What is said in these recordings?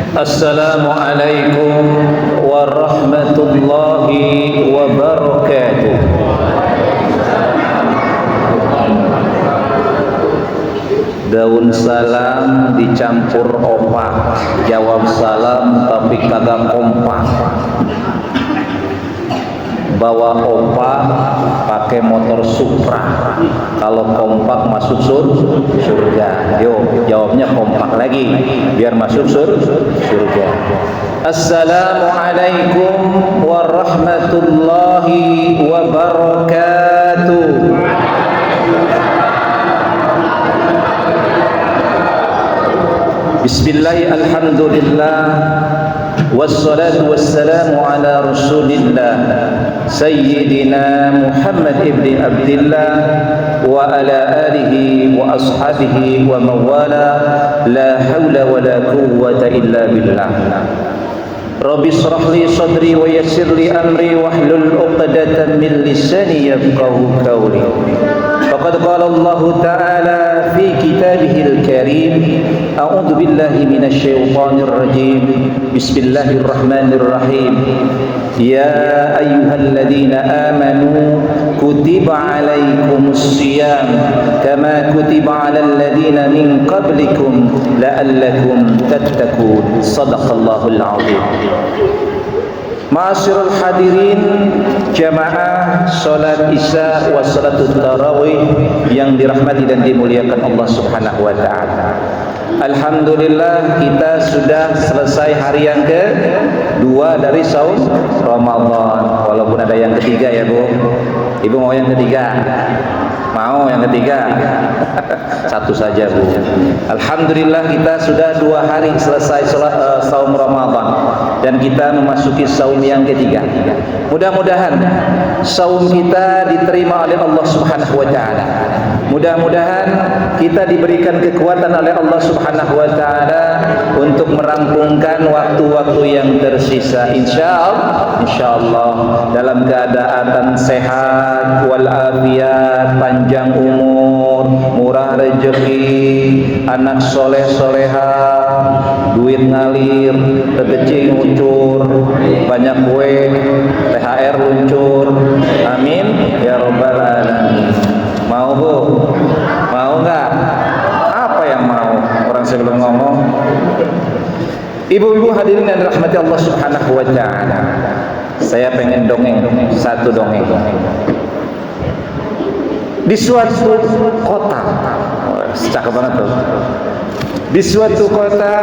Assalamualaikum warahmatullahi wabarakatuh. Daun salam dicampur opak, jawab salam tapi kagak kompak. Bawa opak pakai motor Supra, kalau kompak masuk surga. Yo, jawabnya kompak lagi biar masuk surga. Assalamualaikum warahmatullahi wabarakatuh. Bismillah, alhamdulillah, wassalatu wassalamu ala rasulillah Sayyidina Muhammad ibn Abdillah wa ala alihi wa ashabihi wa mawala, la hawla wa la quwwata illa billah. Rabbi shrah li sadri wa yassir li amri wahlul 'uqdatam min lisani yafqahu qawli. Faqad qala Allah Ta'ala fi kitabihil karim, a'udzu billahi minasy syaithanir rajim. Bismillahirrahmanirrahim. Ya ayyuhalladzina amanu kutiba 'alaikumus shiyam kama kutiba 'alal ladzina min qablikum la'allakum tattaqun. Shadaqallahul 'azim. Ma'asyiral hadirin jamaah salat Isya wa salatul tarawih yang dirahmati dan dimuliakan Allah Subhanahu wa taala. Alhamdulillah kita sudah selesai hari yang kedua dari saum Ramadan. Walaupun ada yang ketiga ya Bu. Ibu mau yang ketiga? Mau yang ketiga? Satu saja Bu. Alhamdulillah kita sudah 2 hari selesai saum Ramadan dan kita memasuki saum yang ketiga. Mudah-mudahan saum kita diterima oleh Allah Subhanahu wa taala. Mudah-mudahan kita diberikan kekuatan oleh Allah Subhanahu wa taala untuk merampungkan waktu-waktu yang tersisa, insyaallah dalam keadaan sehat walafiat, panjang umur, murah rezeki, anak soleh solehah, duit ngalir, rezeki ngucur, banyak kue, THR luncur. Amin ya rabbal alamin. Mau Bu? Mau enggak? Apa yang mau? Orang sebelum ngomong. Ibu-ibu hadirin yang dirahmati Allah Subhanahu wa taala. Saya pengen dongeng, satu dongeng. Di suatu kota, cakep banget tuh. Di suatu kota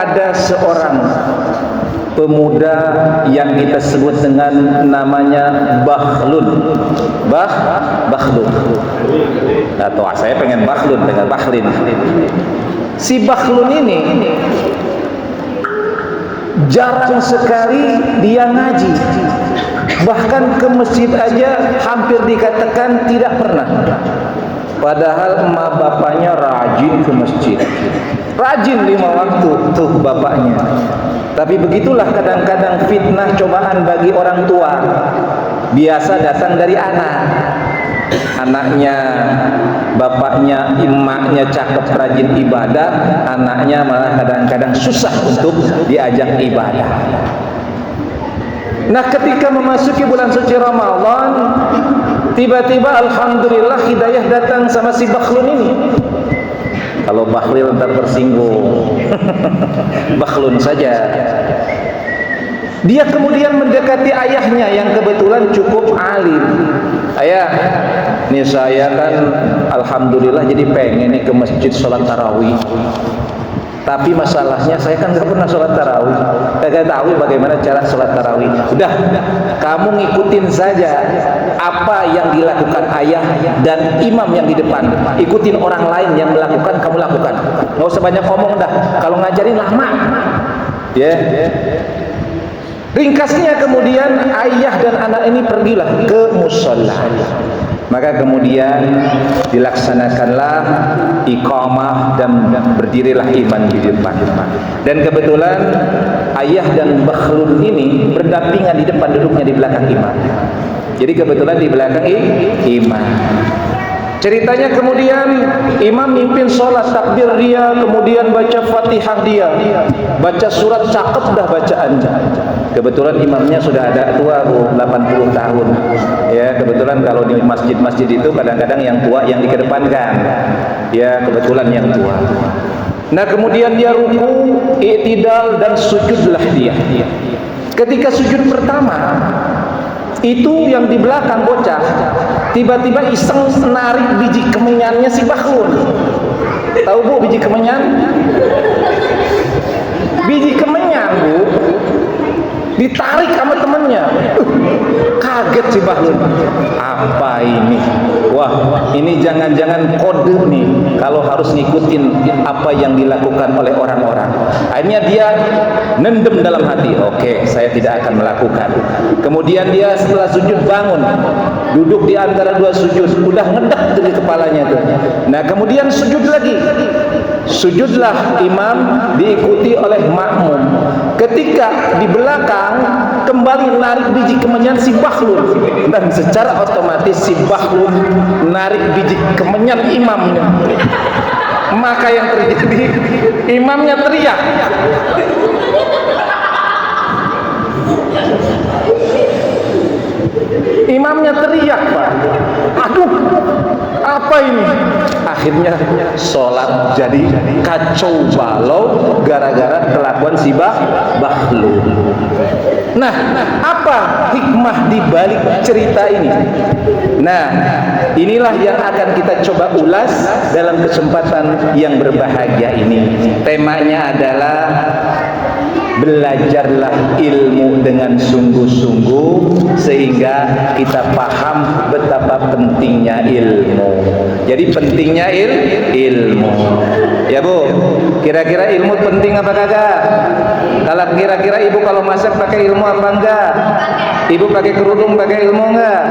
ada seorang pemuda yang kita sebut dengan namanya Bakhlun. Bakhlun. Atau saya pengen Bakhlun dengan Bakhlin. Si Bakhlun ini jarang sekali dia ngaji. Bahkan ke masjid aja hampir dikatakan tidak pernah. Padahal emak bapaknya rajin ke masjid. Rajin 5 waktu tuh bapaknya. Tapi begitulah kadang-kadang fitnah cobaan bagi orang tua. Biasa datang dari anak. Anaknya, bapaknya, emaknya cakep rajin ibadah, anaknya malah kadang-kadang susah untuk diajak ibadah. Nah, ketika memasuki bulan suci Ramadan, tiba-tiba alhamdulillah hidayah datang sama si Bakhlun ini. Kalau Bakhlil ntar tersinggung. Bakhlun saja. Dia kemudian mendekati ayahnya yang kebetulan cukup alim. Ayah, nih saya kan alhamdulillah jadi pengen nih ke masjid sholat tarawih. Tapi masalahnya saya kan nggak pernah sholat tarawih, kagak tahu bagaimana cara sholat tarawih. Udah, kamu ngikutin saja apa yang dilakukan ayah dan imam yang di depan. Ikutin orang lain yang melakukan, kamu lakukan. Nggak usah banyak ngomong dah. Kalau ngajarin lama, ya. Ringkasnya kemudian ayah dan anak ini pergilah ke musola. Maka kemudian dilaksanakanlah iqamah dan berdirilah iman di depan. Dan kebetulan ayah dan Bakhlun ini berdampingan di depan, duduknya di belakang imam. Jadi kebetulan di belakang imam. Ceritanya kemudian imam mimpin sholat, takbir dia, kemudian baca fatihah dia, baca surat, cakep dah bacaannya. Kebetulan imamnya sudah ada tua, 80 tahun. Ya, kebetulan kalau di masjid-masjid itu kadang-kadang yang tua yang dikedepankan. Ya, kebetulan yang tua. Nah, kemudian dia ruku, i'tidal, dan sujudlah dia. Ketika sujud pertama, itu yang di belakang bocah tiba-tiba iseng menarik biji kemenyannya si Bahlul. Tahu Bu biji kemenyan? Biji kemenyan Bu ditarik sama temennya. Kaget si Bahlul. Apa ini? Wah, ini jangan-jangan kode nih kalau harus ngikutin apa yang dilakukan oleh orang-orang. Akhirnya dia nendem dalam hati, oke, saya tidak akan melakukan. Kemudian dia setelah sujud bangun, duduk di antara dua sujud, udah ngedek dari kepalanya tuh. Nah, kemudian sujud lagi. Sujudlah imam diikuti oleh makmum. Ketika di belakang kembali narik biji kemenyan si Bahlul, dan secara otomatis si Bahlul narik biji kemenyan imamnya. Maka yang terjadi, imamnya teriak. Imamnya teriak, Pak. Aduh, apa ini? Akhirnya sholat jadi kacau balau gara-gara kelakuan si Bahlul. Nah, apa hikmah di balik cerita ini? Nah, inilah yang akan kita coba ulas dalam kesempatan yang berbahagia ini. Temanya adalah belajarlah ilmu dengan sungguh-sungguh sehingga kita paham betapa pentingnya ilmu. Jadi pentingnya ilmu. Ya Bu, kira-kira ilmu penting apa kagak? Kalau kira-kira ibu kalau masak pakai ilmu apa enggak? Ibu pakai kerudung pakai ilmu enggak?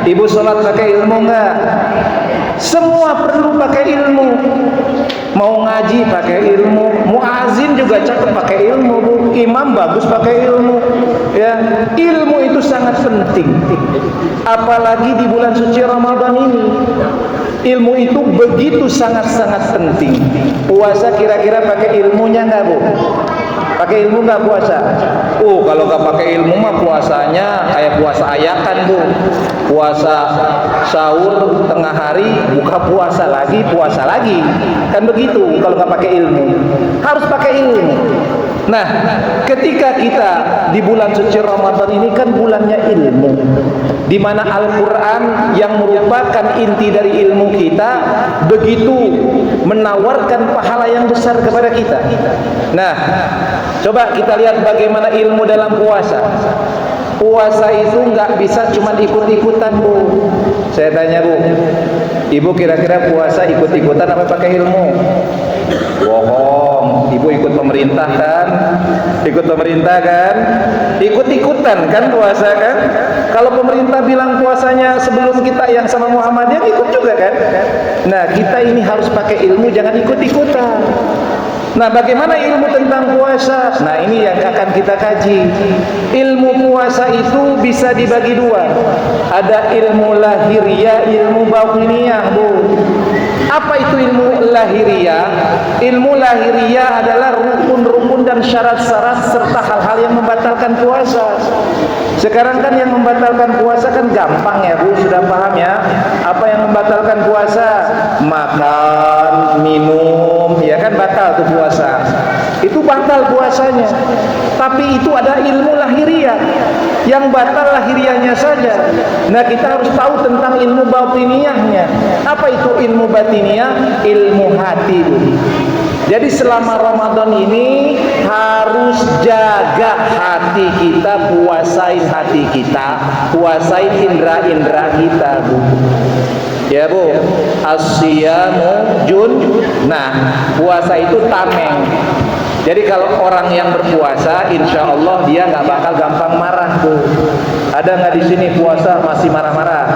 Ibu sholat pakai ilmu enggak? Semua perlu pakai ilmu. Mau ngaji pakai ilmu, muazin juga cakep pakai ilmu, Bu. Imam bagus pakai ilmu. Ya, ilmu itu sangat penting. Apalagi di bulan suci Ramadan ini. Ilmu itu begitu sangat-sangat penting. Puasa kira-kira pakai ilmunya enggak, Bu? Pakai ilmu nggak puasa? Kalau nggak pakai ilmu mah puasanya kayak puasa ayakan Bu. Puasa sahur tengah hari, buka puasa lagi, kan begitu. Kalau nggak pakai ilmu, harus pakai ilmu. Nah, ketika kita di bulan suci Ramadan ini kan bulannya ilmu, di mana Al-Quran yang merupakan inti dari ilmu kita begitu menawarkan pahala yang besar kepada kita. Nah, coba kita lihat bagaimana ilmu dalam puasa. Puasa itu nggak bisa cuma ikut-ikutan Bu. Saya tanya Bu, Ibu kira-kira puasa ikut-ikutan apa pakai ilmu? Bohong, Ibu ikut pemerintah kan? Ikut pemerintah kan? Ikut-ikutan kan puasa kan? Kalau pemerintah bilang puasanya sebelum kita yang sama Muhammadiyah ikut juga kan? Nah, kita ini harus pakai ilmu, jangan ikut-ikutan. Nah, bagaimana ilmu tentang puasa? Nah, ini yang akan kita kaji. Ilmu puasa itu bisa dibagi dua. Ada ilmu lahiriah, ilmu batiniyah, Bu. Apa itu ilmu lahiriah? Ilmu lahiriah adalah rukun-rukun dan syarat-syarat serta hal-hal yang membatalkan puasa. Sekarang kan yang membatalkan puasa kan gampang ya Bu, sudah paham ya? Apa yang membatalkan puasa? Makan, minum, ya kan batal tuh puasa. Itu batal puasanya. Tapi itu ada ilmu lahiriah. Yang batal lahiriahnya saja. Nah, kita harus tahu tentang ilmu batiniyahnya. Apa itu ilmu batiniyah? Ilmu hati, Bu. Jadi selama Ramadan ini harus jaga hati kita, puasain hati kita, puasain indera-indera kita, Bu. Ya Bu, as-siyamu junnah. Puasa itu tameng. Jadi kalau orang yang berpuasa, insya Allah dia nggak bakal gampang marah, Bu. Ada nggak di sini puasa masih marah-marah?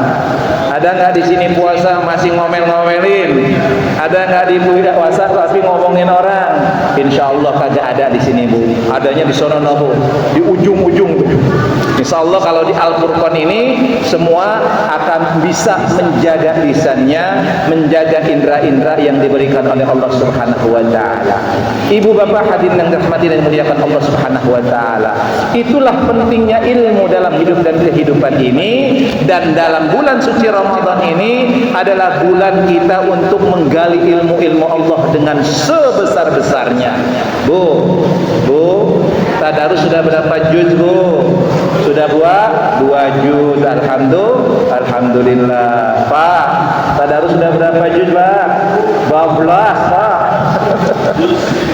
Ada nggak di sini puasa masih ngomel-ngomelin? Ada nggak di puasa tapi ngomongin orang? Insya Allah kagak ada di sini, Bu. Adanya di sono, Bu, di ujung-ujung, Bu. Insyaallah kalau di Al-Furqan ini semua akan bisa menjaga lisannya, menjaga indera-indera yang diberikan oleh Allah Subhanahu wa taala. Ibu bapak hadirin yang dirahmati dan dimuliakan Allah Subhanahu wa taala. Itulah pentingnya ilmu dalam hidup dan kehidupan ini, dan dalam bulan suci Ramadan ini adalah bulan kita untuk menggali ilmu-ilmu Allah dengan sebesar-besarnya. Bu, tadarus sudah berapa juz, Bu? Sudah buat 2 juz. Alhamdulillah. Pak, tadarus sudah berapa juz, Pak? 12, Pak.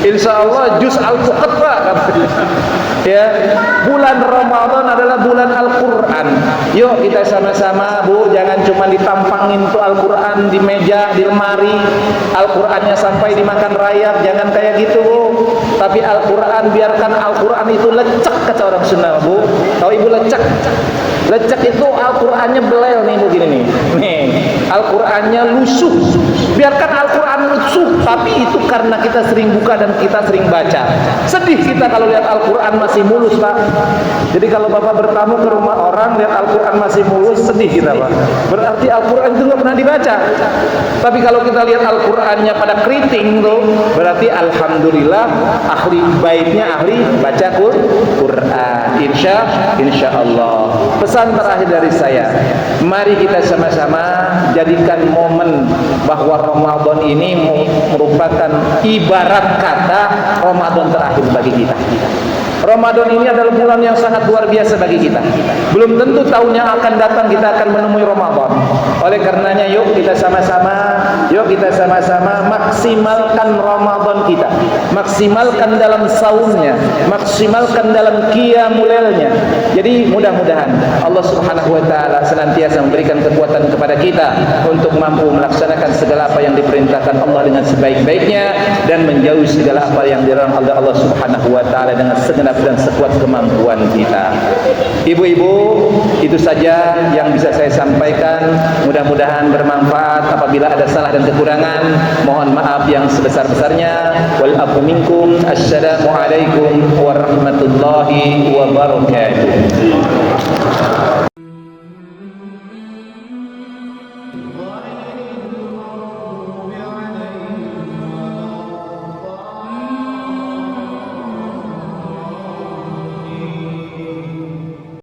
Insyaallah juz Al-Fuqat, Pak. Ya, bulan Ramadan adalah bulan Al-Qur'an. Yuk kita sama-sama, Bu, jangan cuma ditampangin tuh Al-Qur'an di meja, di lemari. Al-Qur'annya sampai dimakan rayap, jangan kayak gitu, Bu. Tapi Al-Qur'an, biarkan Al-Qur'an itu lecek, kata orang Sunda, Bu. Tahu Ibu lecek? Lecek itu Al-Qur'annya belel nih, Bu, gini nih. Nih, Al-Qur'annya lusuh. Biarkan Al-Qur'an lusuh, tapi itu karena kita sering buka dan kita sering baca. Sedih kita kalau lihat Al-Qur'an masih mulus, Pak. Jadi kalau Bapak bertamu ke rumah orang lihat Al-Qur'an masih mulus, sedih kita, Pak. Berarti Al-Qur'an itu nggak pernah dibaca. Tapi kalau kita lihat Al-Qur'annya pada keriting tuh, berarti alhamdulillah ahli baitnya ahli baca Qur'an. Insya Allah. Pesan terakhir dari saya, mari kita sama-sama jadikan momen bahwa Ramadan ini merupakan ibarat kata Ramadan terakhir bagi kita. Ramadan ini adalah bulan yang sangat luar biasa bagi kita. Belum tentu tahun yang akan datang kita akan menemui Ramadan. Oleh karenanya yuk kita sama-sama maksimalkan Ramadan kita. Maksimalkan dalam saumnya, maksimalkan dalam qiyamul lailnya. Jadi mudah-mudahan Allah Subhanahu wa taala senantiasa memberikan kekuatan kepada kita untuk mampu melaksanakan segala apa yang diperintahkan Allah dengan sebaik-baiknya dan menjauhi segala apa yang dilarang oleh Allah Subhanahu wa taala dengan segenap dan sekuat kemampuan kita. Ibu-ibu, itu saja yang bisa saya sampaikan. Mudah-mudahan bermanfaat. Apabila ada salah dan kekurangan, mohon maaf yang sebesar-besarnya. Wal afu minkum. Assalamualaikum warahmatullahi wabarakatuh.